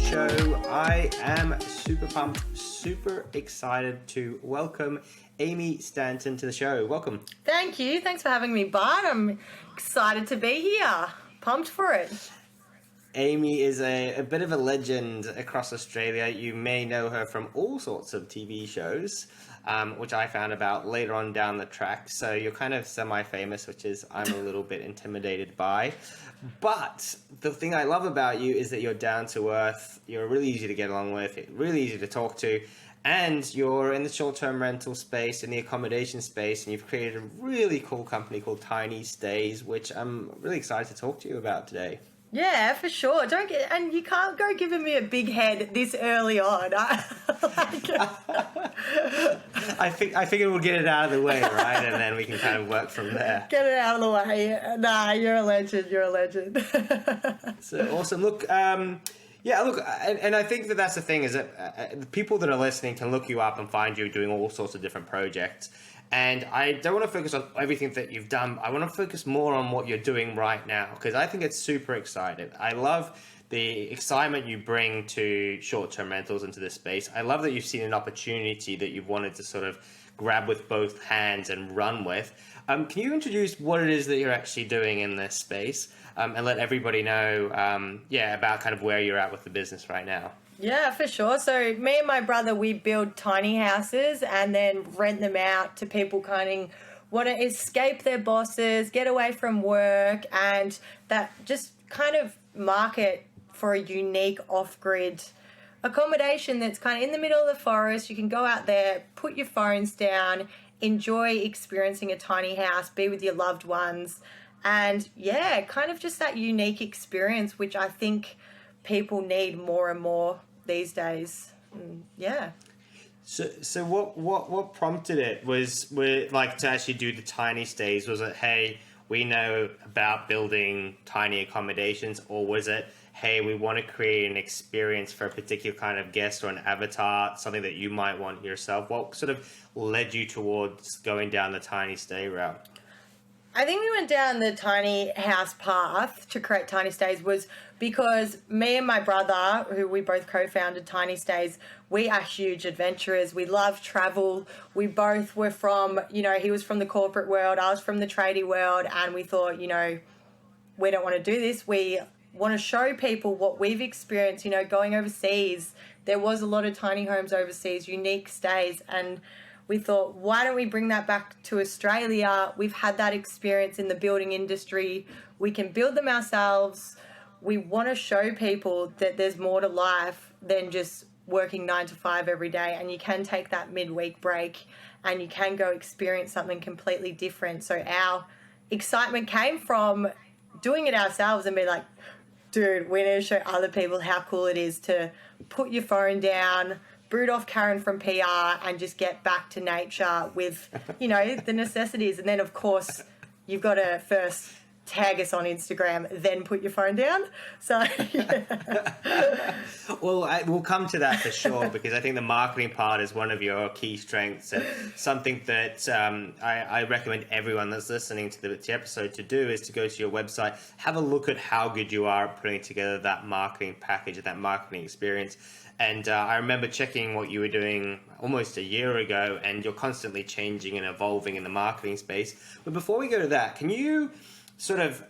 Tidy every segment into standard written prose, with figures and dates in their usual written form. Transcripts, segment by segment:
show. I am super pumped, super excited to welcome Aimee Stanton to the show. Welcome. Thank you. Thanks for having me, Bart. I'm excited to be here. Pumped for it. Aimee is a bit of a legend across Australia. You may know her from all sorts of TV shows, which I found about later on down the track. So you're kind of semi-famous, which is I'm a little bit intimidated by. But the thing I love about you is that you're down to earth. You're really easy to get along with, really easy to talk to. And you're in the short-term rental space, in the accommodation space, and you've created a really cool company called Tiny Stays, which I'm really excited to talk to you about today. Yeah, for sure. And you can't go giving me a big head this early on. I figured we'll get it out of the way, right? And then we can kind of work from there. Get it out of the way. Nah, you're a legend. You're a legend. So awesome. Look, and I think that's the thing is that the people that are listening can look you up and find you doing all sorts of different projects. And I don't want to focus on everything that you've done. I want to focus more on what you're doing right now because I think it's super exciting. I love the excitement you bring to short-term rentals into this space. I love that you've seen an opportunity that you've wanted to sort of grab with both hands and run with. Can you introduce what it is that you're actually doing in this space and let everybody know, about kind of where you're at with the business right now? Yeah, for sure. So me and my brother, we build tiny houses and then rent them out to people kind of want to escape their bosses, get away from work, and that just kind of market for a unique off-grid accommodation that's kind of in the middle of the forest. You can go out there, put your phones down, enjoy experiencing a tiny house, be with your loved ones, and yeah, kind of just that unique experience, which I think people need more and more these days. Yeah. So what prompted it was like to actually do the tiny stays? Was it, hey, we know about building tiny accommodations, or was it, hey, we want to create an experience for a particular kind of guest or an avatar, something that you might want yourself? What sort of led you towards going down the tiny stay route? I think we went down the tiny house path to create Tiny Stays was because me and my brother, who we both co-founded Tiny Stays, we are huge adventurers. We love travel. We both were from, he was from the corporate world, I was from the tradie world, and we thought, we don't want to do this. We want to show people what we've experienced, going overseas. There was a lot of tiny homes overseas, unique stays, and we thought, why don't we bring that back to Australia? We've had that experience in the building industry. We can build them ourselves. We want to show people that there's more to life than just working 9 to 5 every day. And you can take that midweek break and you can go experience something completely different. So our excitement came from doing it ourselves and be like, dude, we need to show other people how cool it is to put your phone down, brood off Karen from PR, and just get back to nature with, the necessities. And then, of course, you've got to first tag us on Instagram, then put your phone down. So, yeah. Well, we'll come to that for sure, because I think the marketing part is one of your key strengths and something that I recommend everyone that's listening to the episode to do is to go to your website, have a look at how good you are at putting together that marketing package, that marketing experience. And I remember checking what you were doing almost a year ago, and you're constantly changing and evolving in the marketing space. But before we go to that, can you sort of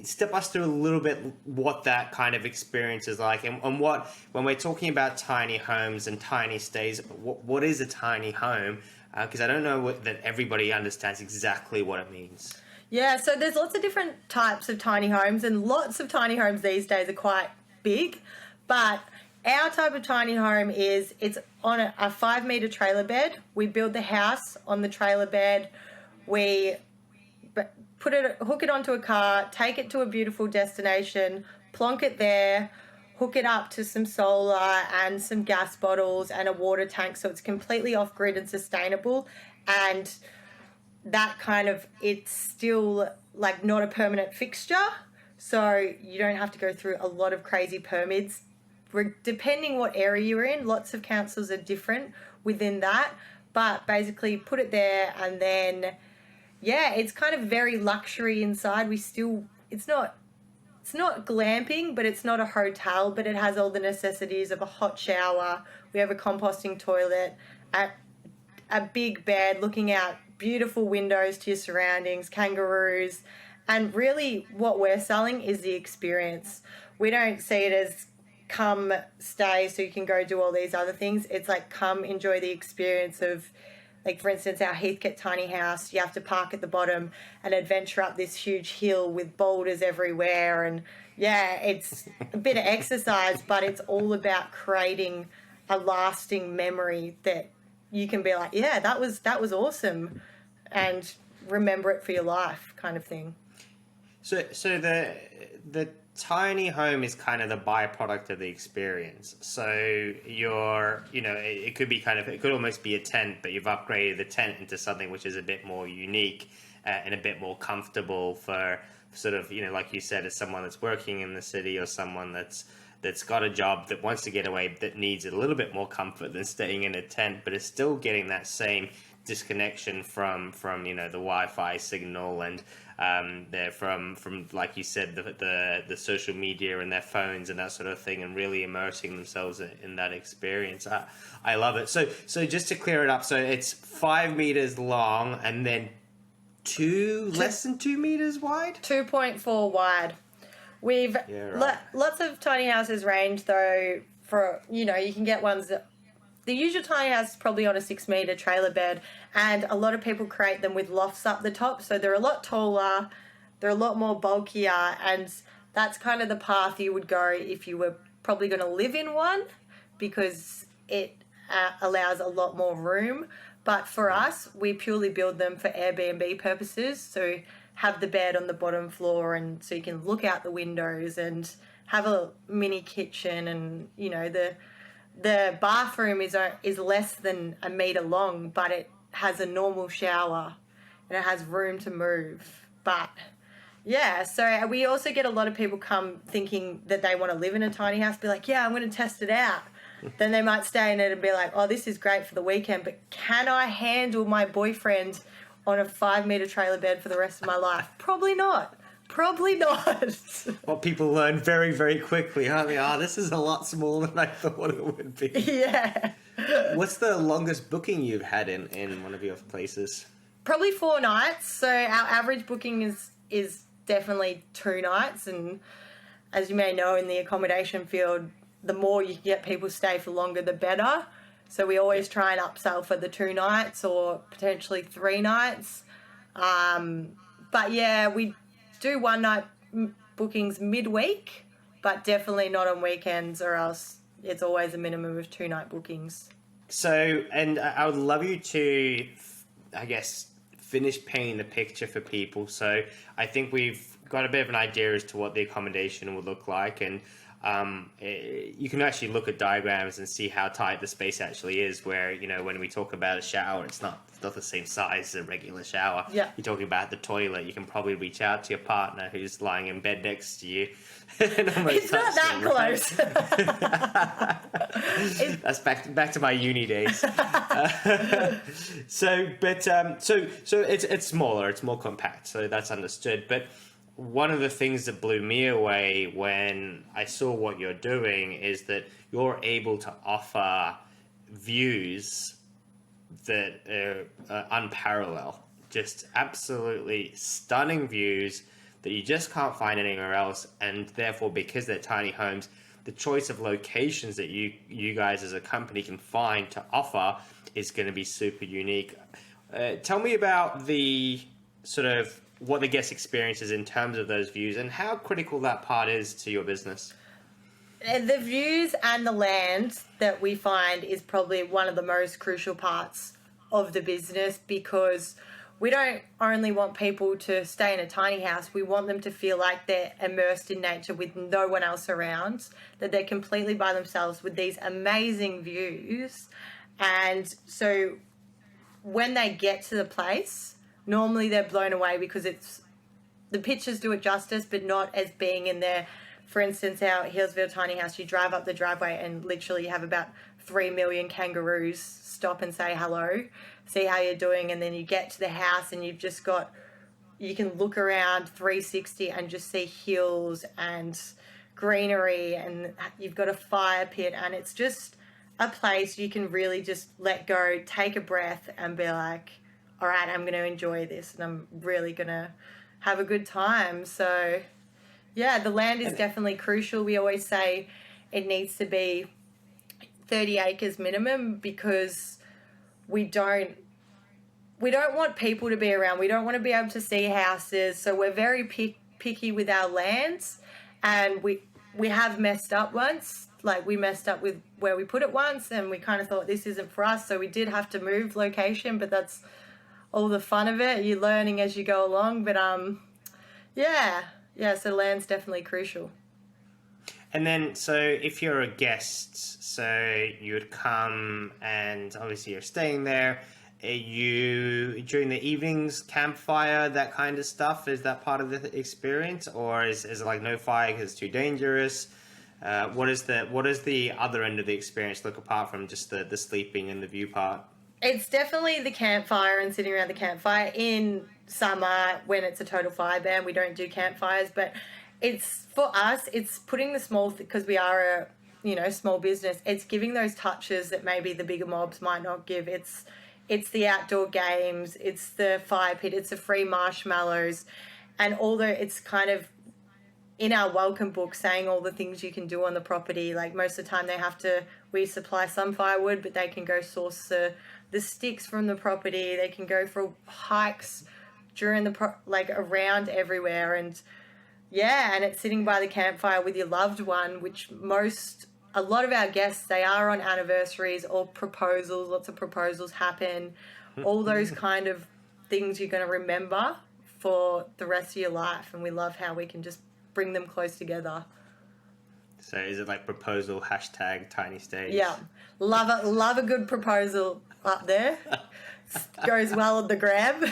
step us through a little bit what that kind of experience is like, and what, when we're talking about tiny homes and tiny stays, what is a tiny home? Because I don't know that everybody understands exactly what it means. Yeah, so there's lots of different types of tiny homes, and lots of tiny homes these days are quite big, but our type of tiny home is it's on a 5-meter trailer bed. We build the house on the trailer bed. We hook it onto a car, take it to a beautiful destination, plonk it there, hook it up to some solar and some gas bottles and a water tank, so it's completely off-grid and sustainable. And that kind of, it's still like not a permanent fixture, so you don't have to go through a lot of crazy permits. Depending what area you're in, lots of councils are different within that, but basically put it there, and then it's kind of very luxury inside. It's not it's not glamping, but it's not a hotel, but it has all the necessities of a hot shower. We have a composting toilet, a big bed looking out beautiful windows to your surroundings, kangaroos. And really what we're selling is the experience. We don't see it as come stay so you can go do all these other things. It's like come enjoy the experience of, like, for instance, our Heathcote tiny house, you have to park at the bottom and adventure up this huge hill with boulders everywhere. And yeah, it's a bit of exercise, but it's all about creating a lasting memory that you can be like, yeah, that was awesome, and remember it for your life, kind of thing. So the tiny home is kind of the byproduct of the experience. So it could be it could almost be a tent, but you've upgraded the tent into something which is a bit more unique and a bit more comfortable for sort of, like you said, as someone that's working in the city or someone that's got a job that wants to get away, that needs a little bit more comfort than staying in a tent, but is still getting that same disconnection from the Wi-Fi signal and from like you said, the social media and their phones and that sort of thing, and really immersing themselves in that experience. I love it. So just to clear it up, so it's 5 meters long and then less than 2 meters wide? 2.4 wide. We've lots of tiny houses range though for, you can get ones that the usual tiny house is probably on a 6 meter trailer bed, and a lot of people create them with lofts up the top, so they're a lot taller, they're a lot more bulkier, and that's kind of the path you would go if you were probably going to live in one, because it allows a lot more room. But for us, we purely build them for Airbnb purposes, so have the bed on the bottom floor, and so you can look out the windows and have a mini kitchen, and the bathroom is less than a meter long, but it has a normal shower and it has room to move. But yeah, so we also get a lot of people come thinking that they want to live in a tiny house, be like, yeah, I'm going to test it out. Then they might stay in it and be like, oh, this is great for the weekend, but can I handle my boyfriend on a 5 meter trailer bed for the rest of my life? Probably not. Well, people learn very, very quickly, aren't they? This is a lot smaller than I thought it would be. Yeah. What's the longest booking you've had in one of your places? Probably 4 nights. So our average booking is definitely 2 nights. And as you may know, in the accommodation field, the more you can get people stay for longer, the better. So we always try and upsell for the 2 nights or potentially 3 nights. But yeah, we do 1 night bookings midweek, but definitely not on weekends, or else it's always a minimum of 2 night bookings. So, and I would love you to, I guess, finish painting the picture for people. So I think we've got a bit of an idea as to what the accommodation will look like, and you can actually look at diagrams and see how tight the space actually is, where, when we talk about a shower, it's not the same size as a regular shower. Yeah. You're talking about the toilet. You can probably reach out to your partner who's lying in bed next to you and almost It's not that them, close. That's back to my uni days. So it's smaller, it's more compact, so that's understood. But one of the things that blew me away when I saw what you're doing is that you're able to offer views that are unparalleled, just absolutely stunning views that you just can't find anywhere else. And therefore, because they're tiny homes, the choice of locations that you guys as a company can find to offer is going to be super unique. Tell me about the sort of what the guest experience is in terms of those views and how critical that part is to your business. The views and the land that we find is probably one of the most crucial parts of the business, because we don't only want people to stay in a tiny house, we want them to feel like they're immersed in nature with no one else around, that they're completely by themselves with these amazing views. And so when they get to the place, normally they're blown away because the pictures do it justice, but not as being in there. For instance, our Hillsville tiny house, you drive up the driveway and literally you have about 3 million kangaroos stop and say hello, see how you're doing, and then you get to the house and you've just got you can look around 360 and just see hills and greenery, and you've got a fire pit, and it's just a place you can really just let go, take a breath, and be like, all right, I'm going to enjoy this, and I'm really going to have a good time. So yeah, the land is definitely crucial. We always say it needs to be 30 acres minimum, because we don't want people to be around. We don't want to be able to see houses. So we're very picky with our lands, and we have messed up once. Like, we messed up with where we put it once, and we kind of thought this isn't for us. So we did have to move location, but that's all the fun of it. You're learning as you go along. But yeah, so land's definitely crucial. And then, so if you're a guest, so you would come, and obviously you're staying there. You, during the evenings, campfire, that kind of stuff, is that part of the experience, or is it like no fire because it's too dangerous? What is the other end of the experience look, apart from just the sleeping and the view part? It's definitely the campfire and sitting around the campfire. In summer, when it's a total fire ban, we don't do campfires, but it's, for us, it's putting the small, because we are a small business, it's giving those touches that maybe the bigger mobs might not give. It's the outdoor games, it's the fire pit, it's the free marshmallows, and although it's kind of in our welcome book saying all the things you can do on the property, like most of the time we supply some firewood, but they can go source the sticks from the property, they can go for hikes during around everywhere, and yeah, and it's sitting by the campfire with your loved one, which a lot of our guests, they are on anniversaries or proposals. Lots of proposals happen. All those kind of things you're going to remember for the rest of your life. And we love how we can just bring them close together. So is it like proposal #TinyStage? Yeah. Love a good proposal up there. Goes well at the gram.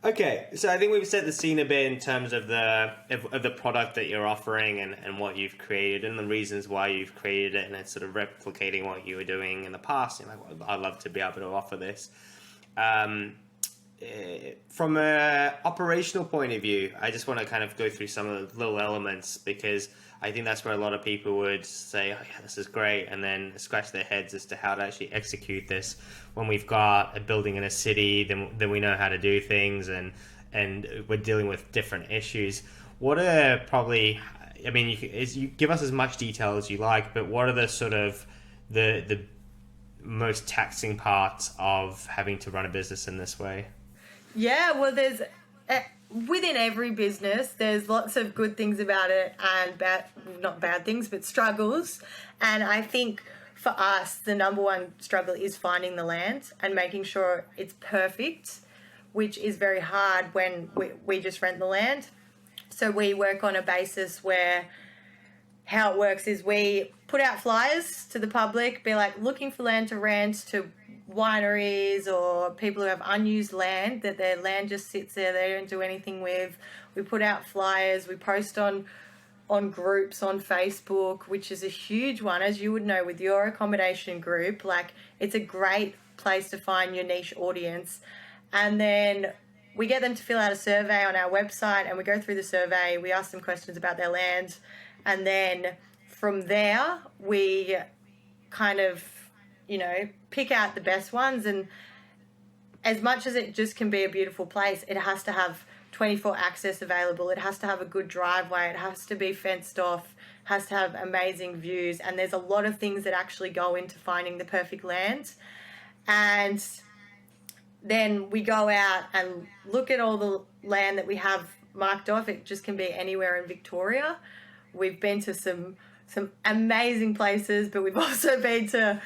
Okay, so I think we've set the scene a bit in terms of the product that you're offering and what you've created and the reasons why you've created it, and it's sort of replicating what you were doing in the past. You're like, well, I'd love to be able to offer this. From an operational point of view, I just want to kind of go through some of the little elements, because I think that's where a lot of people would say, oh yeah, this is great, and then scratch their heads as to how to actually execute this. When we've got a building in a city, then we know how to do things, and we're dealing with different issues. What are probably, I mean, you give us as much detail as you like, but what are the sort of the most taxing parts of having to run a business in this way? Yeah, well, there's within every business, there's lots of good things about it and not bad things, but struggles. And I think for us, the number one struggle is finding the land and making sure it's perfect, which is very hard when we just rent the land. So we work on a basis where how it works is we put out flyers to the public, be like looking for land to rent to wineries or people who have unused land, that their land just sits there, they don't do anything with. We put out flyers, we post on groups on Facebook, which is a huge one, as you would know with your accommodation group. Like, it's a great place to find your niche audience. And then we get them to fill out a survey on our website, and we go through the survey, we ask them questions about their land, and then from there we kind of pick out the best ones. And as much as it just can be a beautiful place, it has to have 24 access available. It has to have a good driveway. It has to be fenced off, has to have amazing views. And there's a lot of things that actually go into finding the perfect land. And then we go out and look at all the land that we have marked off. It just can be anywhere in Victoria. We've been to some amazing places, but we've also been to,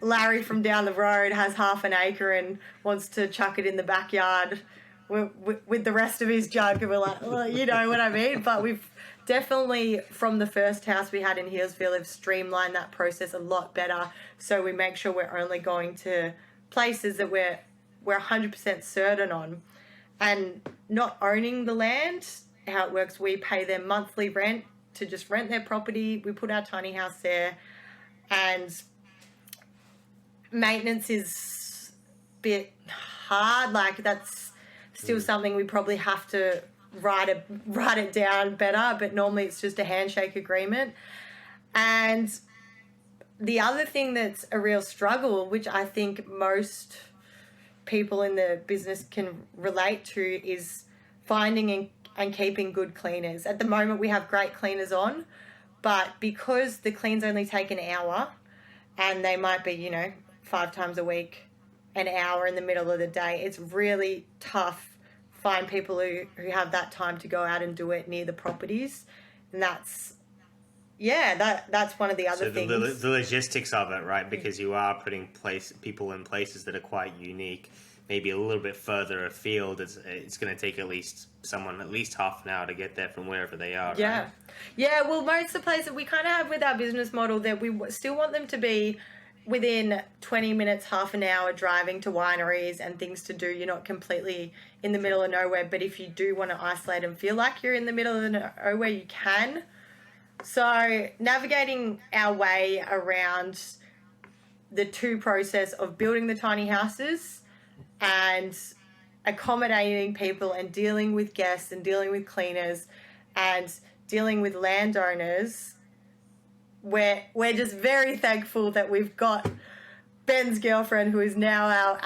Larry from down the road has half an acre and wants to chuck it in the backyard with the rest of his junk, and we're like, well, you know what I mean? But we've definitely, from the first house we had in Healesville, have streamlined that process a lot better. So we make sure we're only going to places that we're 100% certain on. And not owning the land, how it works, we pay them monthly rent to just rent their property. We put our tiny house there, and maintenance is bit hard. Like that's still something we probably have to write it down better, but normally it's just a handshake agreement. And the other thing that's a real struggle, which I think most people in the business can relate to, is finding and keeping good cleaners. At the moment we have great cleaners on, but because the cleans only take an hour and they might be, 5 times a week, an hour in the middle of the day, it's really tough find people who have that time to go out and do it near the properties. And that's one of the other things. The logistics of it, right? Because you are putting people in places that are quite unique, maybe a little bit further afield. It's going to take at least half an hour to get there from wherever they are. Yeah. Right? Yeah, well, most of the places we kind of have with our business model that we still want them to be within 20 minutes, half an hour driving to wineries and things to do. You're not completely in the middle of nowhere, but if you do want to isolate and feel like you're in the middle of nowhere, you can. So navigating our way around the two process of building the tiny houses and accommodating people and dealing with guests and dealing with cleaners and dealing with landowners, we're just very thankful that we've got Ben's girlfriend, who is now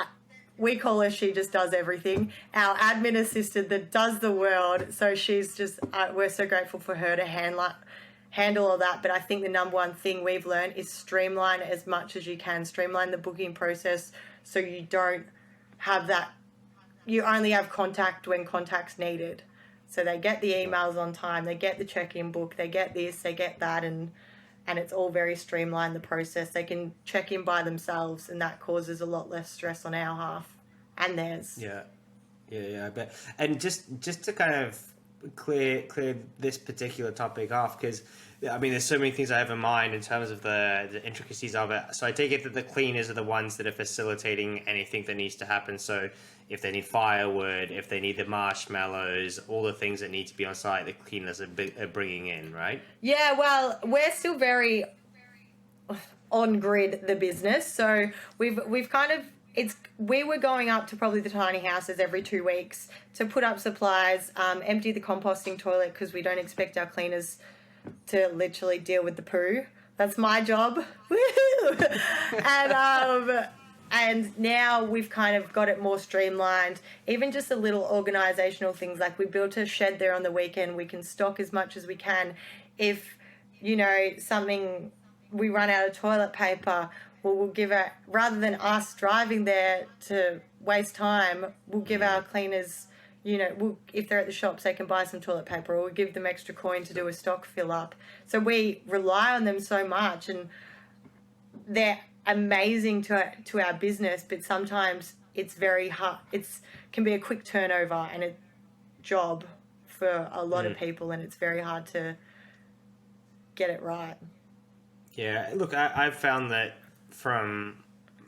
we call her, she just does everything, our admin assistant that does the world. So she's just, we're so grateful for her to handle all that. But I think the number one thing we've learned is streamline it as much as you can. Streamline the booking process so you don't have that, you only have contact when contact's needed. So they get the emails on time, they get the check-in book, they get this, they get that, and it's all very streamlined, the process. They can check in by themselves, and that causes a lot less stress on our half and theirs. Yeah, I bet. And just to kind of clear this particular topic off, because I mean, there's so many things I have in mind in terms of the intricacies of it. So I take it that the cleaners are the ones that are facilitating anything that needs to happen. So if they need firewood, if they need the marshmallows, all the things that need to be on site, the cleaners are bringing in, right? Yeah, well, we're still very on grid, the business. So we've kind of, we were going up to probably the tiny houses every 2 weeks to put up supplies, empty the composting toilet, because we don't expect our cleaners to literally deal with the poo. That's my job. And now we've kind of got it more streamlined. Even just a little organizational things, like we built a shed there on the weekend. We can stock as much as we can. If, something, we run out of toilet paper, well, we'll give it, rather than us driving there to waste time, we'll give our cleaners, if they're at the shops, they can buy some toilet paper, or we'll give them extra coin to do a stock fill up. So we rely on them so much, and they're amazing to our business, but sometimes it's very hard. Can be a quick turnover and a job for a lot of people, and it's very hard to get it right. Yeah, look, I've found that from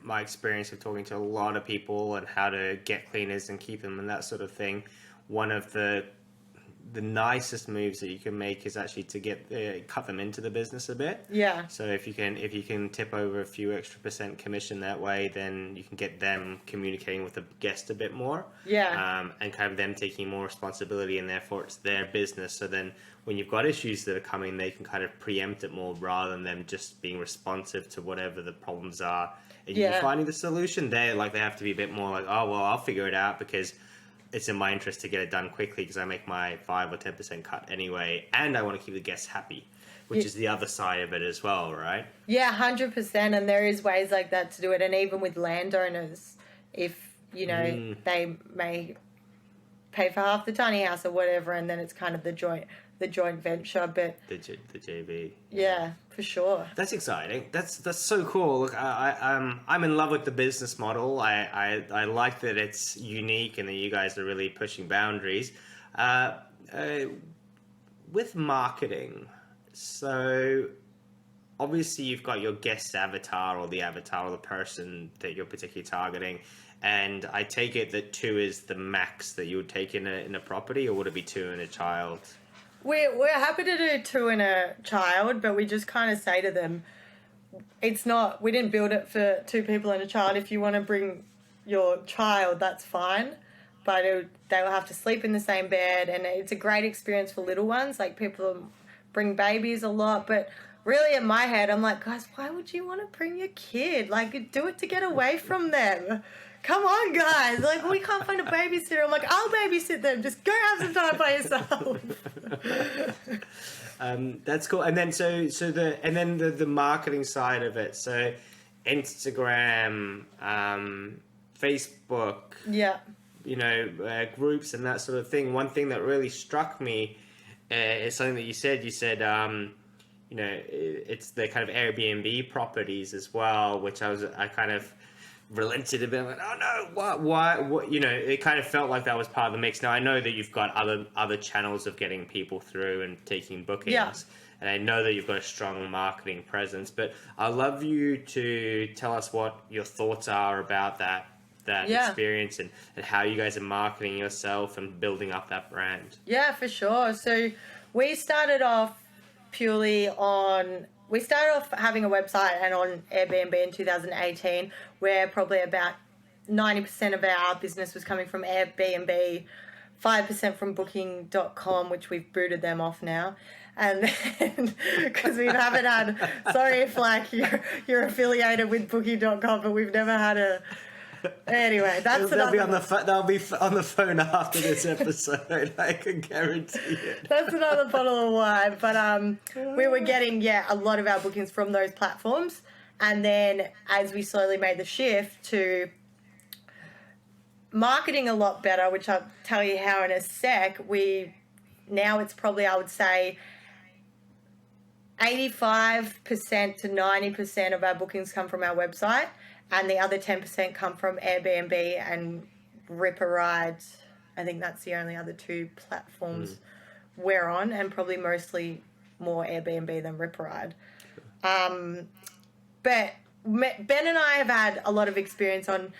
my experience of talking to a lot of people and how to get cleaners and keep them and that sort of thing, one of the nicest moves that you can make is actually to cut them into the business a bit. Yeah. So if you can tip over a few extra % commission that way, then you can get them communicating with the guest a bit more. Yeah. And kind of them taking more responsibility, and therefore it's their business. So then when you've got issues that are coming, they can kind of preempt it more rather than them just being responsive to whatever the problems are. And you finding the solution, they have to be a bit more like, oh, well, I'll figure it out because it's in my interest to get it done quickly because I make my 5 or 10% cut anyway, and I want to keep the guests happy, which is the other side of it as well, right? Yeah, 100%, and there is ways like that to do it, and even with landowners, if, they may pay for half the tiny house or whatever, and then it's kind of the joint venture, but the JV. Yeah, for sure. That's exciting. That's so cool. Look, I'm in love with the business model. I like that it's unique and that you guys are really pushing boundaries. With marketing, so obviously you've got your guest avatar or the avatar or the person that you're particularly targeting, and I take it that 2 is the max that you would take in a property, or would it be 2 and a child? We're happy to do 2 and a child, but we just kind of say to them, we didn't build it for 2 people and a child. If you want to bring your child, that's fine. But they will have to sleep in the same bed, and it's a great experience for little ones. Like, people bring babies a lot, but really in my head, I'm like, guys, why would you want to bring your kid? Like, do it to get away from them. Come on, guys. Like, we can't find a babysitter. I'm like, I'll babysit them. Just go have some time by yourself. That's cool. And then the marketing side of it. So Instagram, Facebook, Yeah. Groups and that sort of thing. One thing that really struck me is something that you said. You said, it's the kind of Airbnb properties as well, which I kind of relented a bit. Like, oh no, what? It kind of felt like that was part of the mix. Now I know that you've got other channels of getting people through and taking bookings. Yeah. And I know that you've got a strong marketing presence, but I'd love you to tell us what your thoughts are about that experience and how you guys are marketing yourself and building up that brand. Yeah, for sure. So we started off having a website and on Airbnb in 2018, where probably about 90% of our business was coming from Airbnb, 5% from booking.com, which we've booted them off now. And then, because we haven't had, sorry if like you're affiliated with booking.com, but we've never had a, anyway, they'll be on the phone after this episode. I can guarantee it. That's another bottle of wine. But we were getting a lot of our bookings from those platforms, and then as we slowly made the shift to marketing a lot better, which I'll tell you how in a sec, now it's probably, I would say, 85% to 90% of our bookings come from our website, and the other 10% come from Airbnb and Rip a Ride. I think that's the only other two platforms we're on, and probably mostly more Airbnb than Rip a Ride. But Ben and I have had a lot of experience on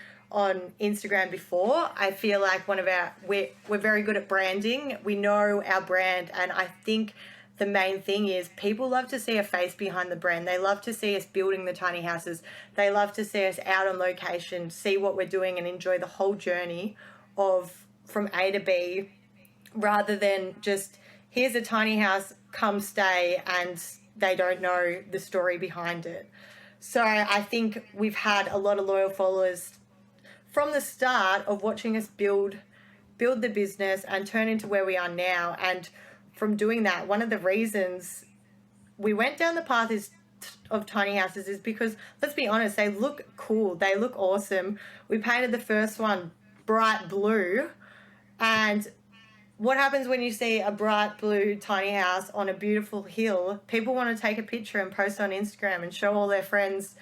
Instagram before. I feel like we're very good at branding. We know our brand, and I think the main thing is people love to see a face behind the brand. They love to see us building the tiny houses. They love to see us out on location, see what we're doing, and enjoy the whole journey from A to B, rather than just, here's a tiny house, come stay, and they don't know the story behind it. So I think we've had a lot of loyal followers from the start of watching us build the business and turn into where we are now. And from doing that, one of the reasons we went down the path of tiny houses is because, let's be honest, they look cool. They look awesome. We painted the first one bright blue. And what happens when you see a bright blue tiny house on a beautiful hill? People want to take a picture and post on Instagram and show all their friends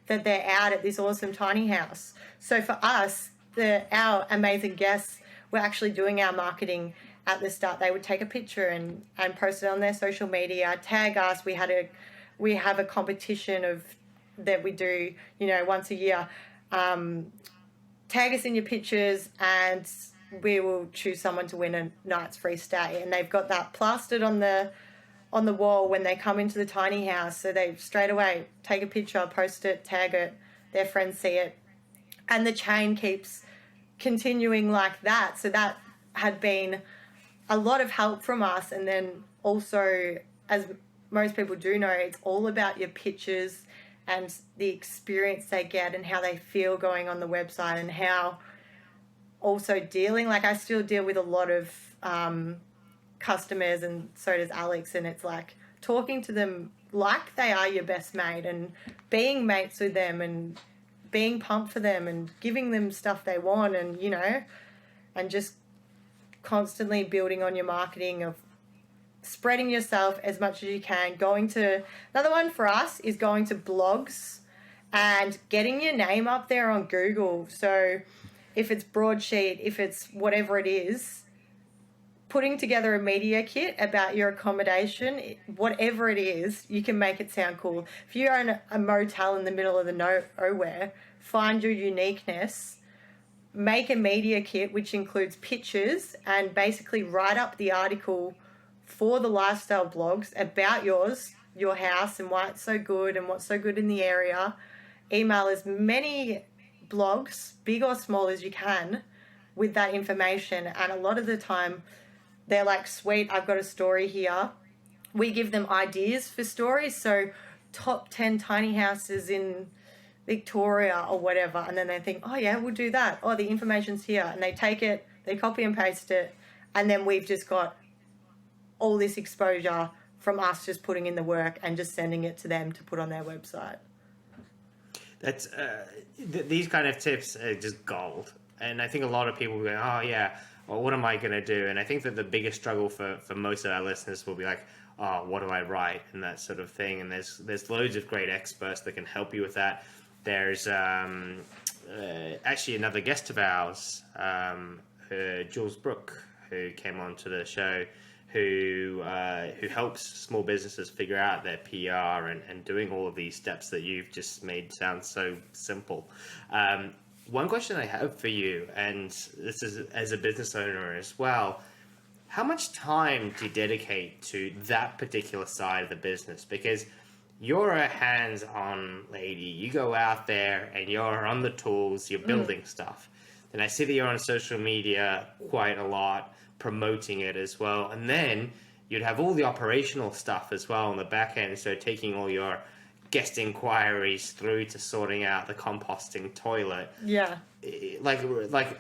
that they're out at this awesome tiny house. So for us, our amazing guests were actually doing our marketing at the start. They would take a picture and post it on their social media, tag us. We have a competition that we do, once a year. Tag us in your pictures and we will choose someone to win a night's free stay. And they've got that plastered on the wall when they come into the tiny house. So they straight away take a picture, post it, tag it, their friends see it. And the chain keeps continuing like that. So that had been a lot of help from us. And then also, as most people do know, it's all about your pictures and the experience they get and how they feel going on the website, and how also dealing, like I still deal with a lot of customers, and so does Alex, and it's like talking to them like they are your best mate and being mates with them and being pumped for them and giving them stuff they want, and and just constantly building on your marketing of spreading yourself as much as you can. Another one for us is going to blogs and getting your name up there on Google. So if it's broadsheet, if it's whatever it is, putting together a media kit about your accommodation, whatever it is, you can make it sound cool. If you're in a motel in the middle of the nowhere, find your uniqueness, make a media kit which includes pictures, and basically write up the article for the lifestyle blogs about your house and why it's so good and what's so good in the area. Email as many blogs, big or small as you can, with that information. And a lot of the time they're like, sweet, I've got a story here. We give them ideas for stories. So top 10 tiny houses in Victoria or whatever. And then they think, oh yeah, we'll do that. Oh, the information's here. And they take it, they copy and paste it. And then we've just got all this exposure from us just putting in the work and just sending it to them to put on their website. That's these kind of tips are just gold. And I think a lot of people will go, oh yeah, well, what am I going to do? And I think that the biggest struggle for most of our listeners will be like, oh, what do I write? And that sort of thing. And there's loads of great experts that can help you with that. There's actually another guest of ours, Jules Brooke, who came on to the show, who helps small businesses figure out their PR and doing all of these steps that you've just made sound so simple. One question I have for you, and this is as a business owner as well, how much time do you dedicate to that particular side of the business? Because you're a hands-on lady. You go out there and you're on the tools, you're building stuff. And I see that you're on social media quite a lot, promoting it as well. And then you'd have all the operational stuff as well on the back end. So taking all your guest inquiries through to sorting out the composting toilet. Yeah. Like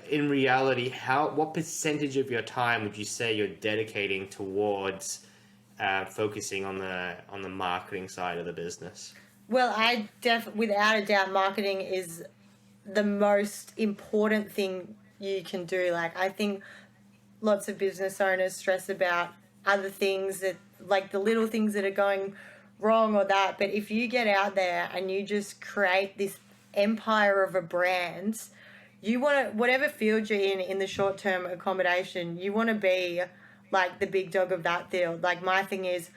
in reality, what percentage of your time would you say you're dedicating towards focusing on the marketing side of the business? Well, without a doubt, marketing is the most important thing you can do. Like, I think lots of business owners stress about other things, that like the little things that are going wrong or that. But if you get out there and you just create this empire of a brand, you want to, whatever field you're in the short-term accommodation, you want to be like the big dog of that field. Like, my thing is,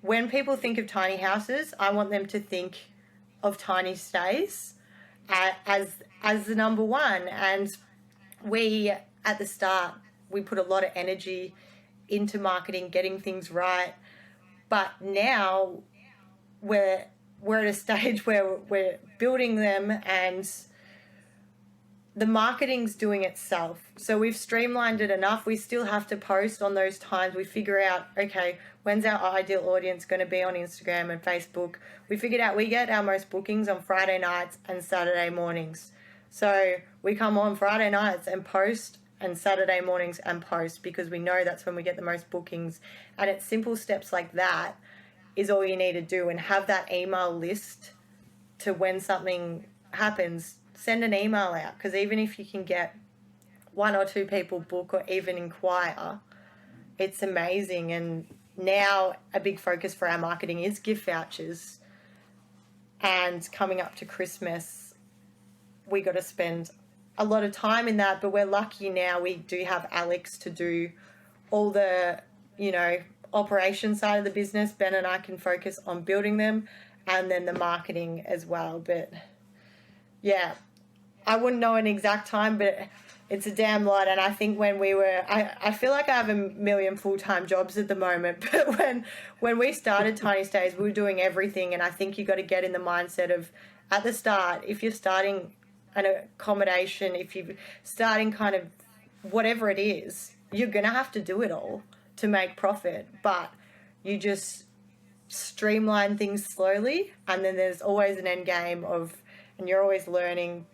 when people think of tiny houses, I want them to think of Tiny Stays as the number one. And we, at the start, we put a lot of energy into marketing, getting things right. But now we're at a stage where we're building them and the marketing's doing itself. So we've streamlined it enough. We still have to post on those times. We figure out, okay, when's our ideal audience going to be on Instagram and Facebook? We figured out we get our most bookings on Friday nights and Saturday mornings. So we come on Friday nights and post, and Saturday mornings and post, because we know that's when we get the most bookings. And it's simple steps like that is all you need to do, and have that email list to when something happens, send an email out, because even if you can get one or two people book or even inquire, it's amazing. And now a big focus for our marketing is gift vouchers. And coming up to Christmas, we got to spend a lot of time in that, but we're lucky now we do have Alex to do all the, operation side of the business. Ben and I can focus on building them and then the marketing as well. But yeah, I wouldn't know an exact time, but it's a damn lot. And I think when I feel like I have a million full-time jobs at the moment, but when we started Tiny Stays, we were doing everything. And I think you got to get in the mindset of, at the start, if you're starting an accommodation, if you're starting kind of whatever it is, you're going to have to do it all to make profit. But you just streamline things slowly, and then there's always an end game and you're always learning,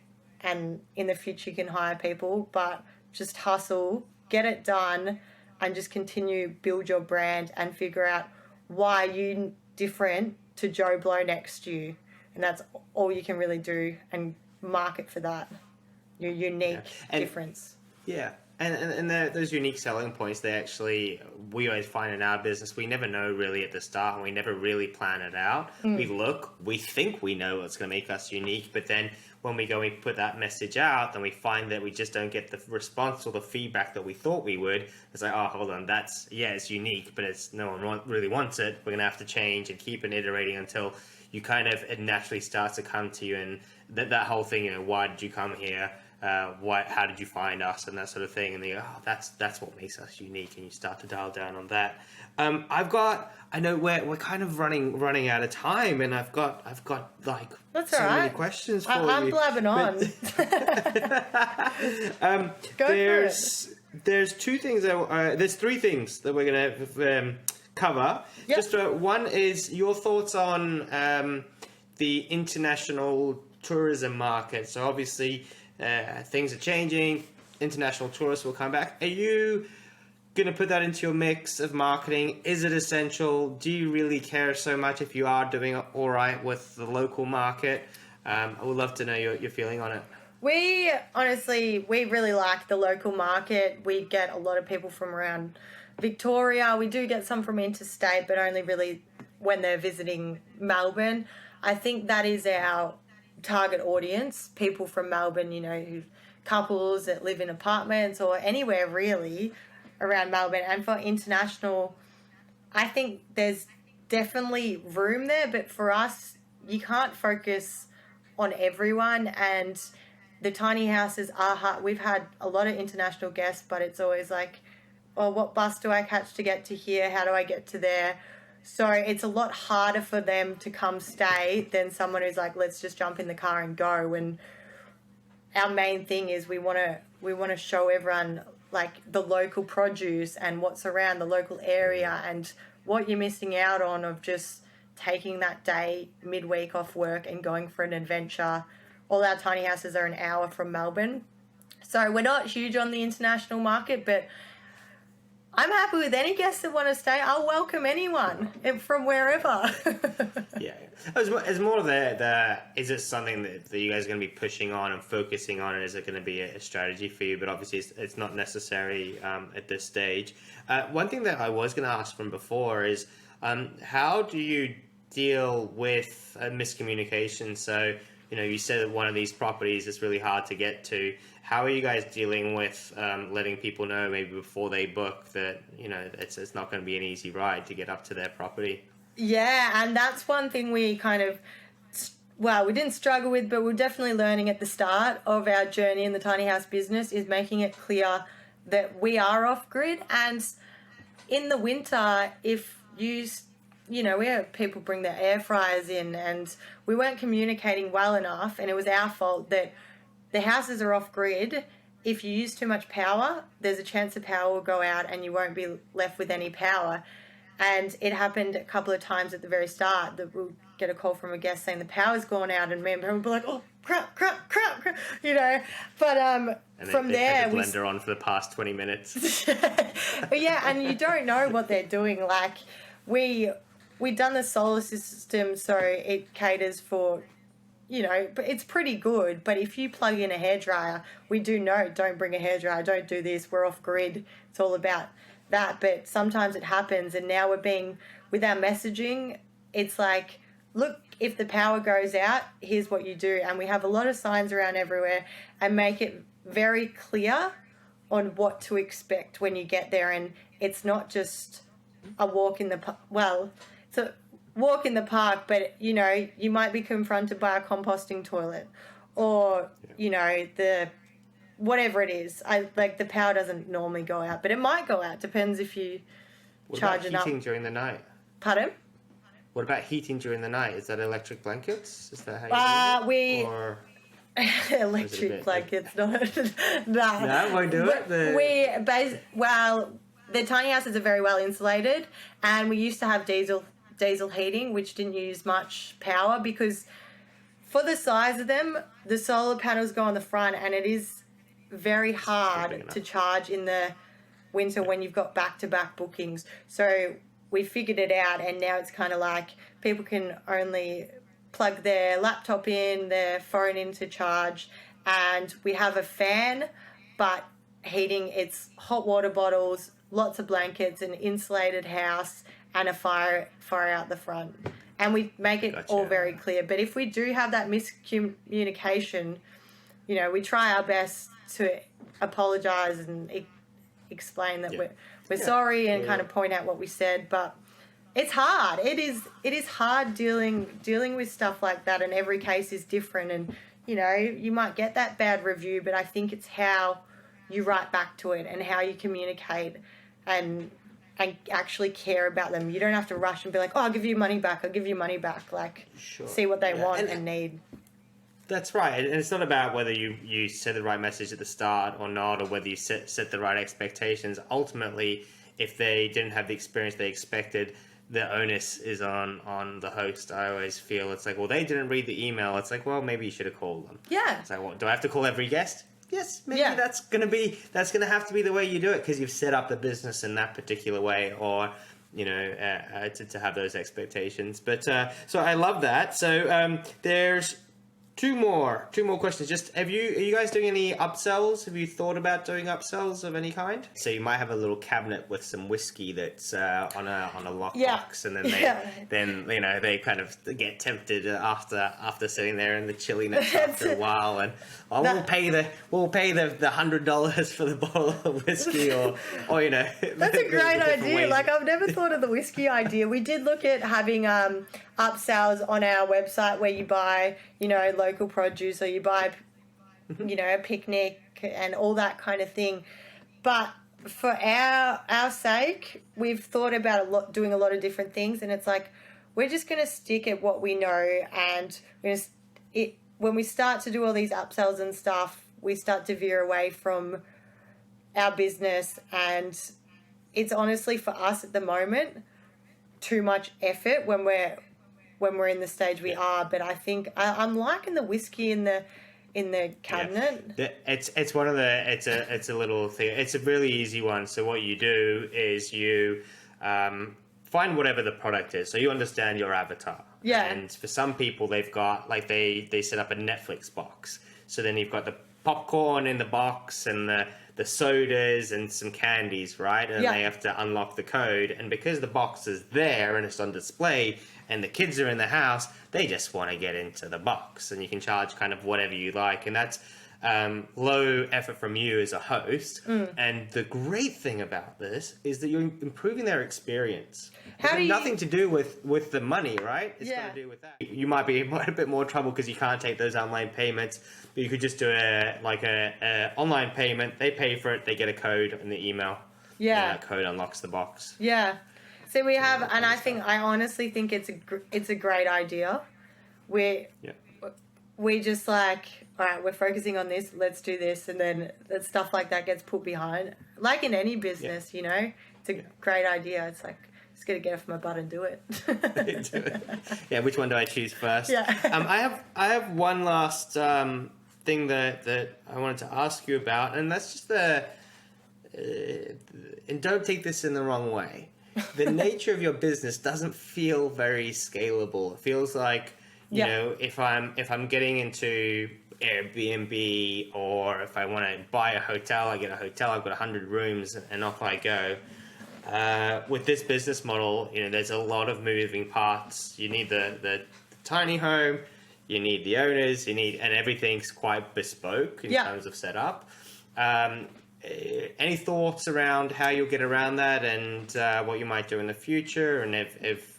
and in the future you can hire people, but just hustle, get it done, and just continue build your brand and figure out why you're different to Joe Blow next to you. And that's all you can really do, and market for that, your unique difference. Yeah. And those unique selling points, we always find in our business, we never know really at the start, and we never really plan it out. We think we know what's going to make us unique, but then when we go and put that message out, then we find that we just don't get the response or the feedback that we thought we would. It's like, oh, hold on, it's unique, but no one really wants it. We're going to have to change and keep iterating until it naturally starts to come to you. And that whole thing, why did you come here? how did you find us, and that sort of thing, and they go, oh, that's what makes us unique, and you start to dial down on that. I know we're kind of running out of time, and I've got like that's so all right. many questions for I'm you. blabbing on. Go There's two things there's three things that we're gonna cover. Yep. Just one is your thoughts on the international tourism market. So obviously things are changing. International tourists will come back. Are you going to put that into your mix of marketing? Is it essential? Do you really care so much if you are doing all right with the local market? I would love to know your feeling on it. We really like the local market. We get a lot of people from around Victoria. We do get some from interstate, but only really when they're visiting Melbourne. I think that is our target audience, people from Melbourne, couples that live in apartments or anywhere really around Melbourne. And for international, I think there's definitely room there, but for us, you can't focus on everyone. And the tiny houses are hard. We've had a lot of international guests, but it's always like, oh, what bus do I catch to get to here? How do I get to there? So it's a lot harder for them to come stay than someone who's like, let's just jump in the car and go. And our main thing is we want to show everyone like the local produce and what's around the local area and what you're missing out on of just taking that day midweek off work and going for an adventure. All our tiny houses are an hour from Melbourne. So we're not huge on the international market, but I'm happy with any guests that want to stay. I'll welcome anyone from wherever. Yeah. It's more of the is it something that you guys are going to be pushing on and focusing on, and is it going to be a strategy for you? But obviously it's not necessary at this stage. One thing that I was going to ask from before is how do you deal with miscommunication? So, you said that one of these properties is really hard to get to. How are you guys dealing with letting people know maybe before they book that, it's not going to be an easy ride to get up to their property? Yeah, and that's one thing we we didn't struggle with, but we're definitely learning at the start of our journey in the tiny house business is making it clear that we are off-grid. And in the winter, if we have people bring their air fryers in and we weren't communicating well enough, and it was our fault that the houses are off-grid. If you use too much power, there's a chance the power will go out and you won't be left with any power. And it happened a couple of times at the very start that we'll get a call from a guest saying the power's gone out, and me and we'll be like, oh, crap. But and from there... Had the blender on for the past 20 minutes. Yeah, and you don't know what they're doing. Like, we've done the solar system so it caters for... but it's pretty good. But if you plug in a hairdryer, we do know, don't bring a hairdryer, don't do this, we're off grid. It's all about that. But sometimes it happens, and now with our messaging, it's like, look, if the power goes out, here's what you do. And we have a lot of signs around everywhere and make it very clear on what to expect when you get there. And it's not just a walk in the it's a walk in the park, but you might be confronted by a composting toilet or the whatever it is. The power doesn't normally go out, but it might go out, depends if you charge it up. What about heating during the night? Pardon? What about heating during the night? Is that electric blankets? Is that how you do it? Or electric blankets, not no, won't do it. The tiny houses are very well insulated, and we used to have diesel heating, which didn't use much power because for the size of them, the solar panels go on the front, and it is very hard to charge in the winter when you've got back-to-back bookings. So we figured it out, and now it's kind of like people can only plug their laptop in, their phone in to charge, and we have a fan, but heating, it's hot water bottles, lots of blankets, an insulated house, and a fire out the front. And we make it all very clear. But if we do have that miscommunication, we try our best to apologise and explain that we're sorry and kind of point out what we said. But it's hard. It is hard dealing with stuff like that, and every case is different, and you know, you might get that bad review, but I think it's how you write back to it and how you communicate and actually care about them. You don't have to rush and be like, oh, I'll give you money back. Like, Sure. see what they want And and need. that's right. And it's not about whether you set the right message at the start or not, or whether you set the right expectations. Ultimately, if they didn't have the experience they expected, the onus is on the host. I always feel it's like, well, they didn't read the email. It's like, well, maybe you should have called them. Yeah. It's like, well, do I have to call every guest? Yes, maybe Yeah. that's gonna have to be the way you do it, because you've set up the business in that particular way, or to have those expectations. But so I love that. So there's two more questions. Just are you guys doing any upsells? Have you thought about doing upsells of any kind? So you might have a little cabinet with some whiskey that's on a lockbox, and then they kind of get tempted after sitting there in the chilliness after a while, and we'll pay the $100 for the bottle of whiskey, or That's a great idea. Like, I've never thought of the whiskey idea. We did look at having upsells on our website where you buy, local produce, or you buy, a picnic and all that kind of thing. But for our sake, we've thought about doing a lot of different things, and it's like, we're just going to stick at what we know, and when we start to do all these upsells and stuff, we start to veer away from our business, and it's honestly, for us at the moment, too much effort when we're in the stage we are. But I think I'm liking the whiskey in the cabinet. Yeah. It's one of the it's a little thing. It's a really easy one. So what you do is you find whatever the product is. So you understand your avatar. Yeah. And for some people, they've got, like, they set up a Netflix box. So then you've got the popcorn in the box and the sodas and some candies, right? And they have to unlock the code. And because the box is there and it's on display and the kids are in the house, they just want to get into the box. And you can charge kind of whatever you like. And that's low effort from you as a host. And the great thing about this is that you're improving their experience. It's got nothing to do with the money, right? It's got to do with that. You might be in a bit more trouble because you can't take those online payments, but you could just do a online payment. They pay for it. They get a code in the email. Yeah. And that code unlocks the box. Yeah. So we have, and I honestly think it's a great idea. We just like, all right, we're focusing on this, let's do this, and then stuff like that gets put behind. Like in any business, it's a great idea. It's like, just gotta get off my butt and do it. Do it. Yeah, which one do I choose first? Yeah. I have one last thing that I wanted to ask you about, and that's just and don't take this in the wrong way. The nature of your business doesn't feel very scalable. It feels like, if I'm getting into Airbnb, or if I want to buy a hotel, I get a hotel, I've got 100 rooms, and off I go. With this business model, there's a lot of moving parts. You need the tiny home, you need the owners, and everything's quite bespoke in terms of setup. Any thoughts around how you'll get around that, and what you might do in the future, and if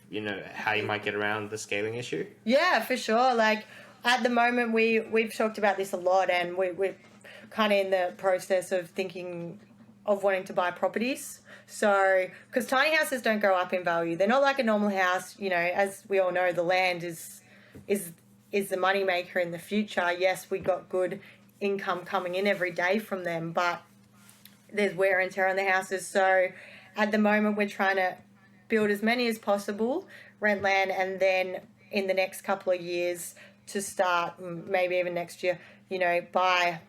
how you might get around the scaling issue? Yeah, for sure. Like, at the moment, we've talked about this a lot, and we're kind of in the process of thinking of wanting to buy properties. So, because tiny houses don't go up in value, they're not like a normal house. As we all know, the land is the money maker in the future. Yes, we got good income coming in every day from them, but there's wear and tear on the houses. So, at the moment, we're trying to build as many as possible, rent land, and then in the next couple of years to start, maybe even next year, buy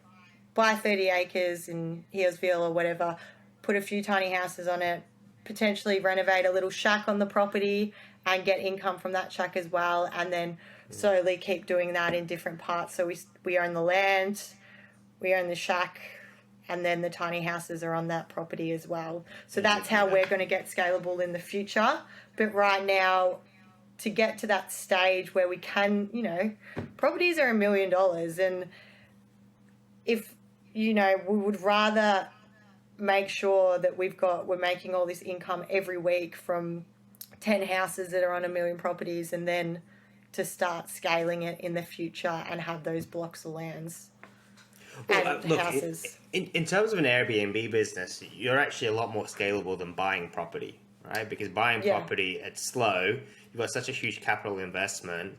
30 acres in Healesville or whatever, put a few tiny houses on it, potentially renovate a little shack on the property and get income from that shack as well, and then slowly keep doing that in different parts. So we own the land, we own the shack, and then the tiny houses are on that property as well. So that's how we're going to get scalable in the future. But right now, to get to that stage where we can, properties are $1 million, and if, we would rather make sure that we're making all this income every week from 10 houses that are on 1 million properties, and then to start scaling it in the future and have those blocks of lands Well, and look, houses. in terms of an Airbnb business, you're actually a lot more scalable than buying property, right? Because buying property, it's slow. You've got such a huge capital investment,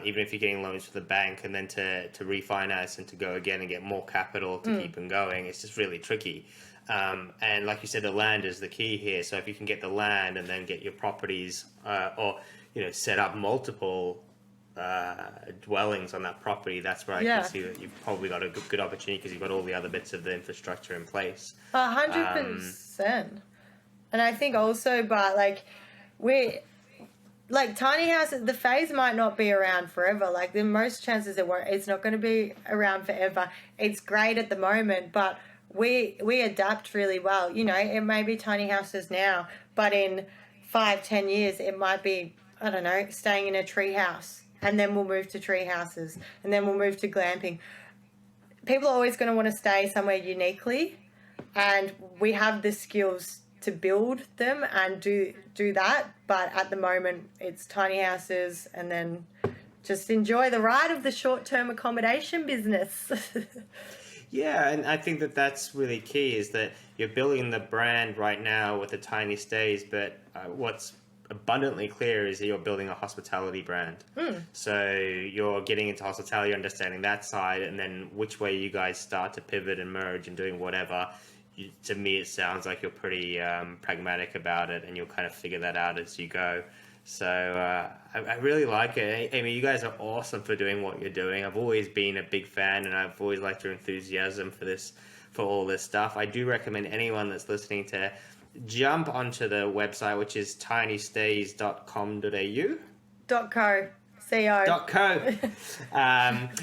even if you're getting loans from the bank, and then to refinance and to go again and get more capital to keep them going, it's just really tricky. And like you said, the land is the key here. So if you can get the land and then get your properties, or set up multiple dwellings on that property, that's where I can see that you've probably got a good opportunity because you've got all the other bits of the infrastructure in place. 100%. And I think also, but tiny houses, the phase might not be around forever. Like the most chances it's not going to be around forever. It's great at the moment, but we adapt really well. It may be tiny houses now, but in 5-10 years, it might be, I don't know, staying in a tree house. And then we'll move to tree houses. And then we'll move to glamping. People are always going to want to stay somewhere uniquely. And we have the skills to build them and do that. But at the moment, it's tiny houses and then just enjoy the ride of the short-term accommodation business. Yeah, and I think that's really key, is that you're building the brand right now with the tiny stays, but what's abundantly clear is that you're building a hospitality brand. So you're getting into hospitality, understanding that side, and then which way you guys start to pivot and merge and doing whatever. To me, it sounds like you're pretty pragmatic about it, and you'll kind of figure that out as you go. So I really like it. Aimee, you guys are awesome for doing what you're doing. I've always been a big fan, and I've always liked your enthusiasm for all this stuff. I do recommend anyone that's listening to jump onto the website, which is tinystays.com.au. .co. .co.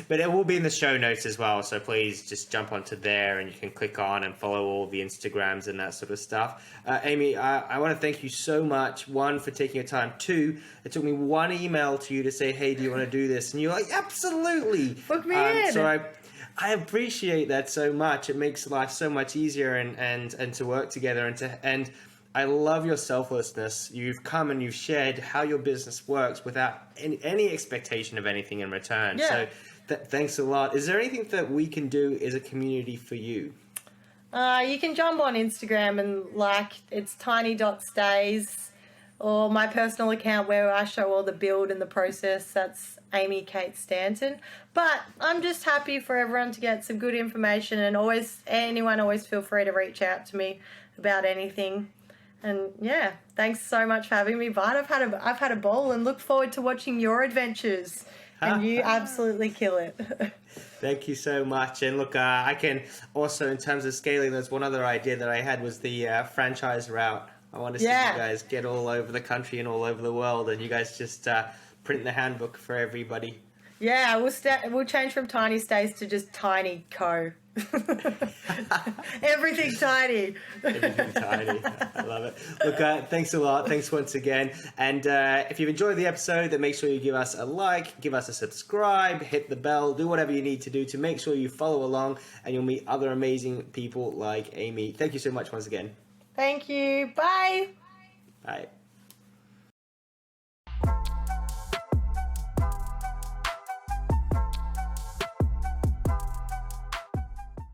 But it will be in the show notes as well, so please just jump onto there and you can click on and follow all the Instagrams and that sort of stuff. Aimee, I want to thank you so much, one, for taking your time. Two, it took me one email to you to say, hey, do you want to do this? And you're like, absolutely. Book me in. So I appreciate that so much. It makes life so much easier and to work together and I love your selflessness. You've come and you've shared how your business works without any expectation of anything in return. Yeah. So thanks a lot. Is there anything that we can do as a community for you? You can jump on Instagram and it's tiny.stays, or my personal account where I show all the build and the process. That's Aimee Stanton. But I'm just happy for everyone to get some good information, and anyone always feel free to reach out to me about anything. And yeah, thanks so much for having me, Bart. I've had a ball and look forward to watching your adventures. And you absolutely kill it. Thank you so much. And look, I can also, in terms of scaling, there's one other idea that I had was the franchise route. I want to see you guys get all over the country and all over the world, and you guys just print the handbook for everybody. Yeah, we'll change from Tiny Stays to just Tiny Co. Everything tiny. Everything tiny. I love it. Look, thanks a lot. Thanks once again. And if you've enjoyed the episode, then make sure you give us a like, give us a subscribe, hit the bell, do whatever you need to do to make sure you follow along, and you'll meet other amazing people like Aimee. Thank you so much once again. Thank you. Bye. Bye.